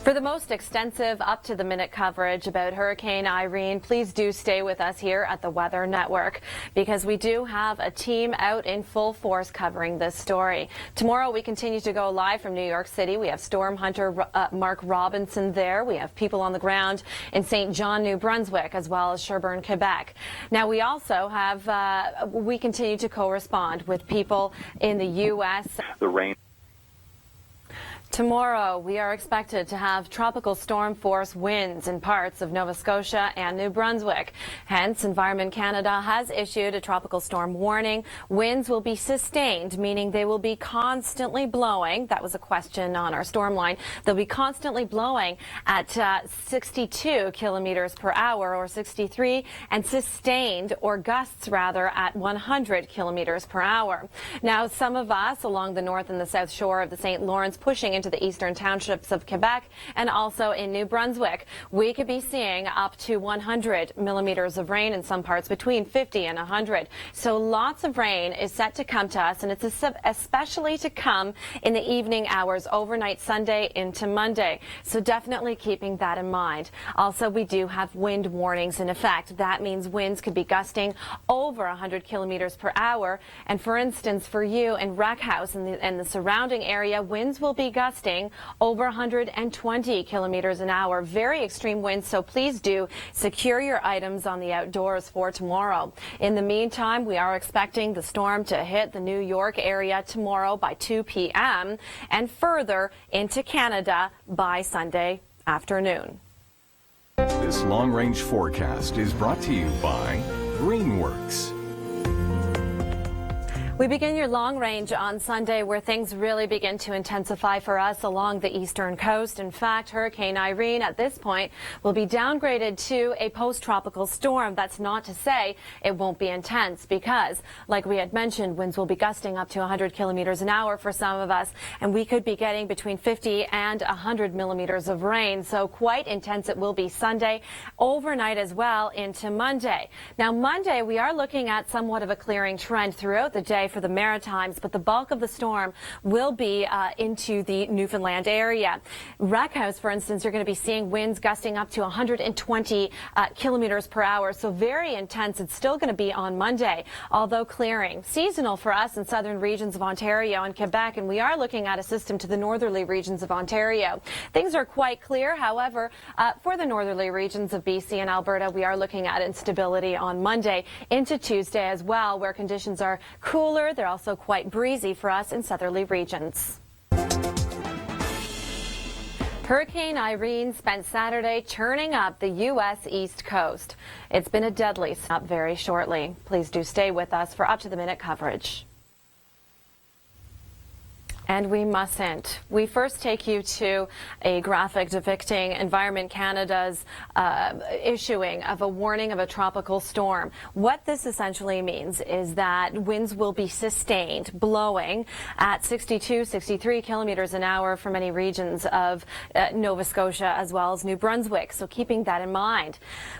For the most extensive up-to-the-minute coverage about Hurricane Irene, please do stay with us here at the Weather Network because we do have a team out in full force covering this story. Tomorrow we continue to go live from New York City. We have storm hunter Mark Robinson there. We have people on the ground in St. John, New Brunswick, as well as Sherburne, Quebec. Now we also have, we continue to correspond with people in the U.S. The rain. Tomorrow, we are expected to have tropical storm force winds in parts of Nova Scotia and New Brunswick. Hence, Environment Canada has issued a tropical storm warning. Winds will be sustained, meaning they will be constantly blowing. That was a question on our storm line. They'll be constantly blowing at 62 kilometers per hour or 63, and sustained, or gusts rather, at 100 kilometers per hour. Now, some of us along the north and the south shore of the St. Lawrence pushing into the eastern townships of Quebec and also in New Brunswick, we could be seeing up to 100 millimeters of rain in some parts, between 50 and 100. So lots of rain is set to come to us, and it's especially to come in the evening hours, overnight Sunday into Monday. So definitely keeping that in mind. Also, we do have wind warnings in effect. That means winds could be gusting over 100 kilometers per hour. And for instance, for you in Wreck House and the surrounding area, winds will be gusting over 120 kilometers an hour. Very extreme winds, so please do secure your items on the outdoors for tomorrow. In the meantime, we are expecting the storm to hit the New York area tomorrow by 2 p.m. and further into Canada by Sunday afternoon. This long-range forecast is brought to you by Greenworks. We begin your long range on Sunday, where things really begin to intensify for us along the eastern coast. In fact, Hurricane Irene at this point will be downgraded to a post-tropical storm. That's not to say it won't be intense, because, like we had mentioned, winds will be gusting up to 100 kilometers an hour for some of us, and we could be getting between 50 and 100 millimeters of rain. So quite intense it will be Sunday, overnight as well into Monday. Now, Monday, we are looking at somewhat of a clearing trend throughout the day for the Maritimes, but the bulk of the storm will be into the Newfoundland area. Wreck House, for instance, you're going to be seeing winds gusting up to 120 kilometers per hour, so very intense. It's still going to be on Monday, although clearing. Seasonal for us in southern regions of Ontario and Quebec, and we are looking at a system to the northerly regions of Ontario. Things are quite clear, however, for the northerly regions of BC and Alberta, we are looking at instability on Monday into Tuesday as well, where conditions are cooler. They're also quite breezy for us in southerly regions. Hurricane Irene spent Saturday churning up the U.S. East Coast. It's been a deadly stop very shortly. Please do stay with us for up-to-the-minute coverage. And we mustn't. We first take you to a graphic depicting Environment Canada's issuing of a warning of a tropical storm. What this essentially means is that winds will be sustained, blowing at 62, 63 kilometers an hour for many regions of Nova Scotia as well as New Brunswick. So keeping that in mind.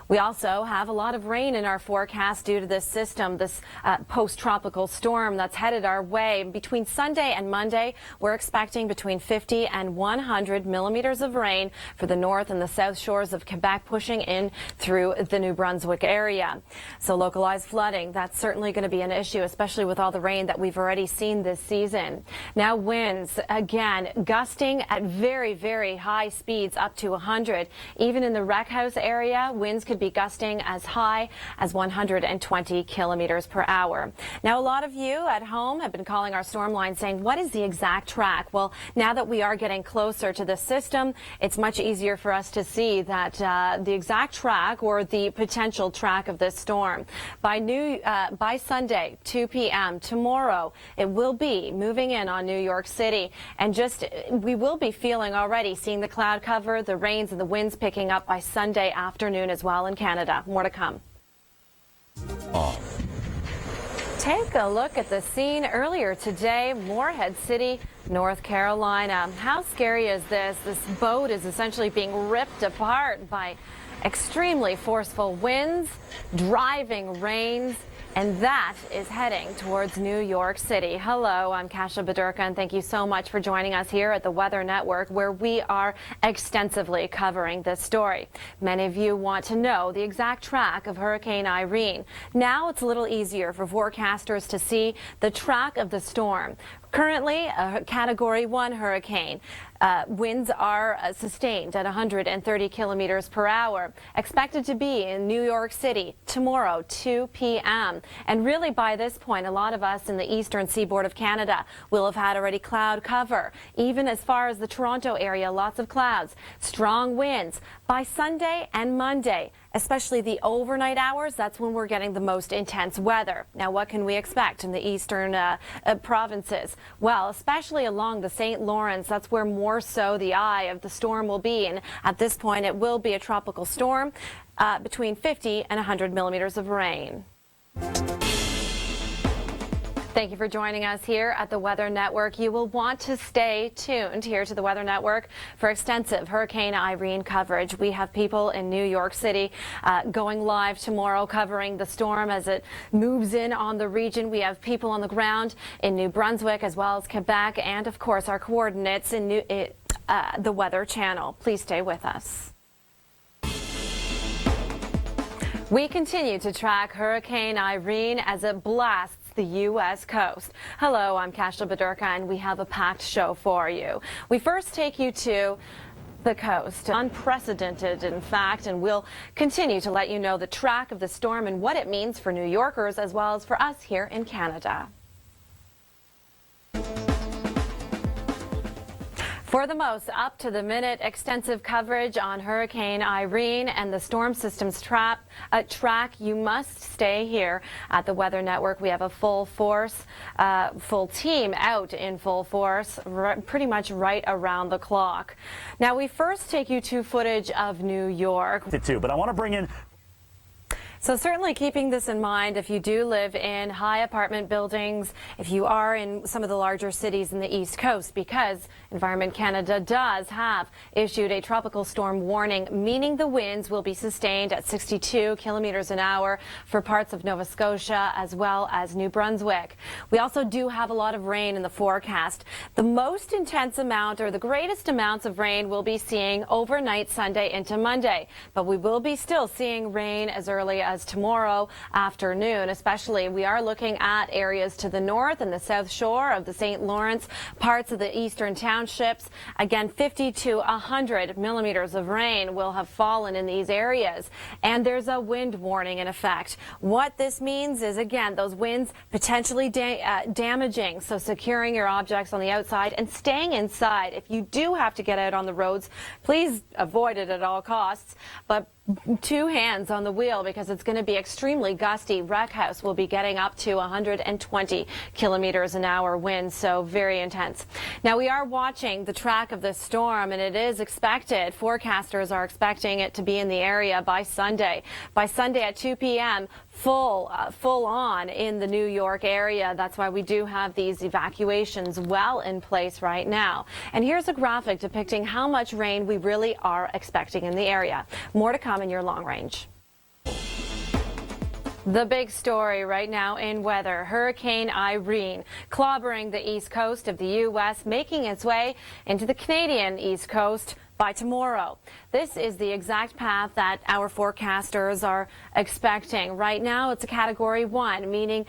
We also have a lot of rain in our forecast due to this system, this post-tropical storm that's headed our way. Between Sunday and Monday, we're expecting between 50 and 100 millimeters of rain for the north and the south shores of Quebec, pushing in through the New Brunswick area. So localized flooding, that's certainly going to be an issue, especially with all the rain that we've already seen this season. Now winds, again, gusting at very, very high speeds, up to 100. Even in the Wreck House area, winds could be gusting as high as 120 kilometers per hour. Now, a lot of you at home have been calling our storm line saying, what is the exact track? Well, now that we are getting closer to the system, it's much easier for us to see that the exact track or the potential track of this storm. By Sunday, 2 p.m. tomorrow, it will be moving in on New York City, and we will be feeling already, seeing the cloud cover, the rains and the winds picking up by Sunday afternoon as well in Canada. More to come. Take a look at the scene earlier today, Moorhead City, North Carolina. How scary is this? This boat is essentially being ripped apart by extremely forceful winds, driving rains, and that is heading towards New York City. Hello, I'm Kasia Bodurka, and thank you so much for joining us here at the Weather Network, where we are extensively covering this story. Many of you want to know the exact track of Hurricane Irene. Now it's a little easier for forecasters to see the track of the storm. Currently, a Category 1 hurricane. Winds are sustained at 130 kilometers per hour. Expected to be in New York City tomorrow, 2 p.m. And really by this point, a lot of us in the eastern seaboard of Canada will have had already cloud cover. Even as far as the Toronto area, lots of clouds, strong winds. By Sunday and Monday, especially the overnight hours, that's when we're getting the most intense weather. Now, what can we expect in the eastern provinces? Well, especially along the St. Lawrence, that's where more so the eye of the storm will be. And at this point, it will be a tropical storm between 50 and 100 millimeters of rain. Thank you for joining us here at the Weather Network. You will want to stay tuned here to the Weather Network for extensive Hurricane Irene coverage. We have people in New York City going live tomorrow covering the storm as it moves in on the region. We have people on the ground in New Brunswick as well as Quebec, and of course our coordinates in the Weather Channel. Please stay with us. We continue to track Hurricane Irene as it blasts the U.S. coast. Hello, I'm Kasia Bodurka, and we have a packed show for you. We first take you to the coast. Unprecedented, in fact, and we'll continue to let you know the track of the storm and what it means for New Yorkers as well as for us here in Canada. For the most up-to-the-minute extensive coverage on Hurricane Irene and the storm system's track, you must stay here at the Weather Network. We have a full team out in full force, pretty much right around the clock. Now, we first take you to footage of New York. But I want to bring in. So certainly keeping this in mind, if you do live in high apartment buildings, if you are in some of the larger cities in the East Coast, because Environment Canada does have issued a tropical storm warning, meaning the winds will be sustained at 62 kilometers an hour for parts of Nova Scotia as well as New Brunswick. We also do have a lot of rain in the forecast. The most intense amount, or the greatest amounts of rain, we'll be seeing overnight Sunday into Monday, but we will be still seeing rain as early as tomorrow afternoon. Especially, we are looking at areas to the north and the south shore of the St. Lawrence, parts of the eastern townships. Again, 50 to 100 millimeters of rain will have fallen in these areas, and there's a wind warning in effect. What this means is, again, those winds potentially damaging, so securing your objects on the outside and staying inside. If you do have to get out on the roads, please avoid it at all costs, but two hands on the wheel because it's going to be extremely gusty. Wreck House will be getting up to 120 kilometers an hour winds, so very intense. Now, we are watching the track of this storm, and it is expected, forecasters are expecting it to be in the area by Sunday. By Sunday at 2 p.m., full on in the New York area. That's why we do have these evacuations well in place right now. And here's a graphic depicting how much rain we really are expecting in the area. More to come in your long range. The big story right now in weather, Hurricane Irene clobbering the east coast of the U.S., making its way into the Canadian east coast by tomorrow. This is the exact path that our forecasters are expecting. Right now, it's a Category 1, meaning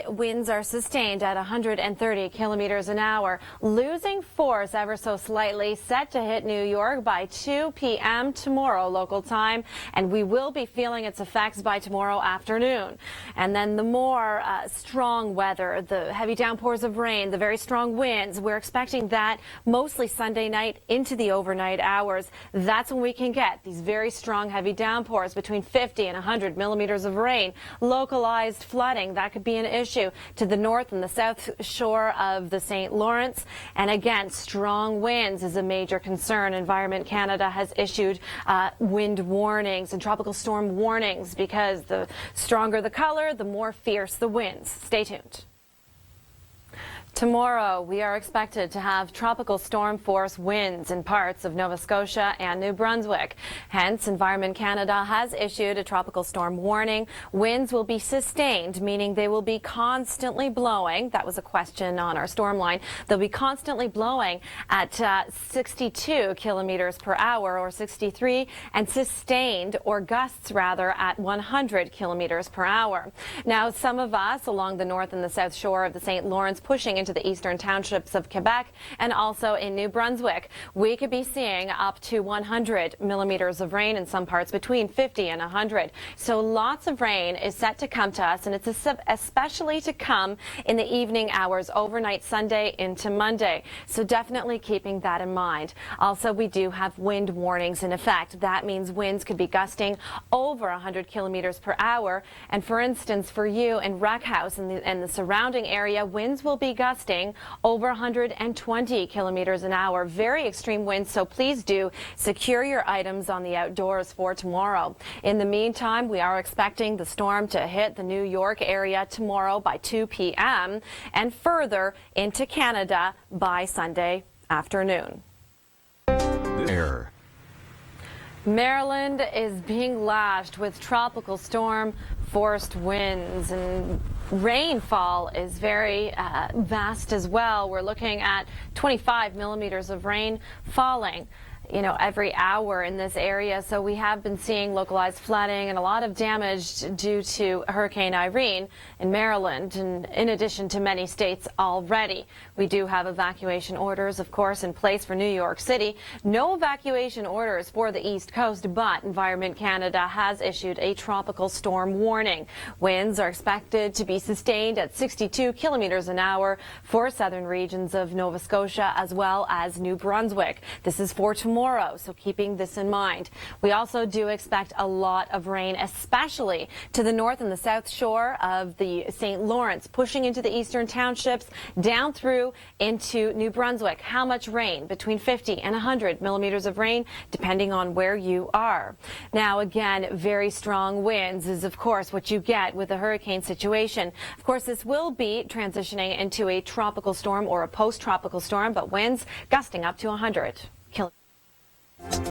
winds are sustained at 130 kilometers an hour, losing force ever so slightly, set to hit New York by 2 p.m. tomorrow local time, and we will be feeling its effects by tomorrow afternoon. And then the more strong weather, the heavy downpours of rain, the very strong winds, we're expecting that mostly Sunday night into the overnight hours. That's when we can get these very strong heavy downpours between 50 and 100 millimeters of rain. Localized flooding, that could be an issue to the north and the south shore of the St. Lawrence. And again, strong winds is a major concern. Environment Canada has issued wind warnings and tropical storm warnings because the stronger the color, the more fierce the winds. Stay tuned. Tomorrow, we are expected to have tropical storm force winds in parts of Nova Scotia and New Brunswick. Hence, Environment Canada has issued a tropical storm warning. Winds will be sustained, meaning they will be constantly blowing. That was a question on our storm line. They'll be constantly blowing at 62 kilometers per hour or 63, and sustained, or gusts rather, at 100 kilometers per hour. Now, some of us along the north and the south shore of the St. Lawrence pushing into the eastern townships of Quebec and also in New Brunswick, we could be seeing up to 100 millimeters of rain in some parts, between 50 and 100. So lots of rain is set to come to us, and it's especially to come in the evening hours, overnight Sunday into Monday. So definitely keeping that in mind. Also, we do have wind warnings in effect. That means winds could be gusting over 100 kilometers per hour. And for instance, for you in Rec House and the surrounding area, winds will be gusting over 120 kilometers an hour. Very extreme winds, so please do secure your items on the outdoors for tomorrow. In the meantime, we are expecting the storm to hit the New York area tomorrow by 2 p.m. and further into Canada by Sunday afternoon. Air. Maryland is being lashed with tropical storm forced winds, and rainfall is very vast as well. We're looking at 25 millimeters of rain falling, every hour in this area. So we have been seeing localized flooding and a lot of damage due to Hurricane Irene in Maryland, and in addition to many states already. We do have evacuation orders, of course, in place for New York City. No evacuation orders for the East Coast, but Environment Canada has issued a tropical storm warning. Winds are expected to be sustained at 62 kilometers an hour for southern regions of Nova Scotia as well as New Brunswick. This is for tomorrow, so keeping this in mind. We also do expect a lot of rain, especially to the north and the south shore of the St. Lawrence, pushing into the eastern townships, down through into New Brunswick. How much rain? Between 50 and 100 millimeters of rain, depending on where you are. Now, again, very strong winds is, of course, what you get with a hurricane situation. Of course, this will be transitioning into a tropical storm or a post-tropical storm, but winds gusting up to 100 kilometers.